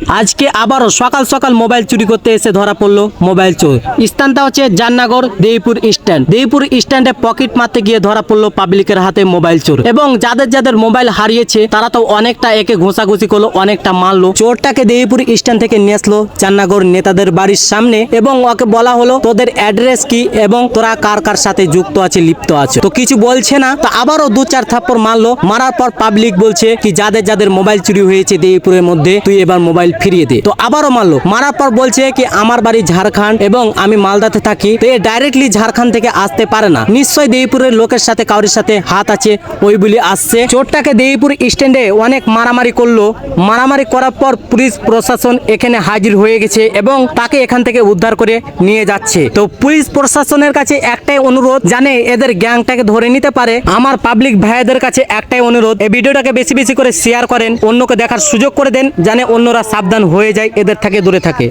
আজকে আবারও সকাল সকাল মোবাইল চুরি করতে এসে ধরা পড়লো মোবাইল চোর। স্থানটা হচ্ছে জাননগর দেইপুর স্ট্যান্ড। দেইপুর স্ট্যান্ডে পকেট মারতে গিয়ে ধরা পড়লো পাবলিকের হাতে মোবাইল চোর। এবং যাদের যাদের মোবাইল হারিয়েছে তারা তো অনেকটা একে ঘোষাঘুষি করলো, অনেকটা মারলো। চোরটাকে দেইপুর স্ট্যান্ড থেকে নিয়ে আসলো জাননগর নেতাদের বাড়ির সামনে এবং ওকে বলা হলো তোদের অ্যাড্রেস কি এবং তোরা কার কার সাথে যুক্ত আছে, লিপ্ত আছে। তো কিছু বলছে না, তো আবারও 2-4 থাপ্পড় মারলো। মারার পর পাবলিক বলছে কি যাদের যাদের মোবাইল চুরি হয়েছে দেইপুরের মধ্যে তুই এবার মোবাইল ফিরিয়ে দে। তো আবারও মারলো। মারার পর বলছে কি আমার বাড়ি ঝাড়খণ্ড এবং আমি মালদাতে থাকি, তো ডাইরেক্টলি ঝাড়খণ্ড থেকে আসতে পারে না, নিশ্চয়ই দেইপুরের লোকের সাথে কারোর সাথে হাত আছে, ওই বলে আসছে। চোরটাকে দেইপুর স্ট্যান্ডে অনেক মারামারি করলো। মারামারি করার পর পুলিশ প্রশাসন এখানে হাজির হয়ে গেছে এবং তাকে এখান থেকে উদ্ধার করে নিয়ে যাচ্ছে। তো পুলিশ প্রশাসনের কাছে একটাই অনুরোধ, জানে এদের গ্যাংটাকে ধরে নিতে পারে। আমার পাবলিক ভাইদের কাছে একটাই অনুরোধ, এই ভিডিওটাকে বেশি বেশি করে শেয়ার করেন, অন্যকে দেখার সুযোগ করে দেন, জানে অন্যরা সাবধান হয়ে যায়, এদের থেকে দূরে থাকে।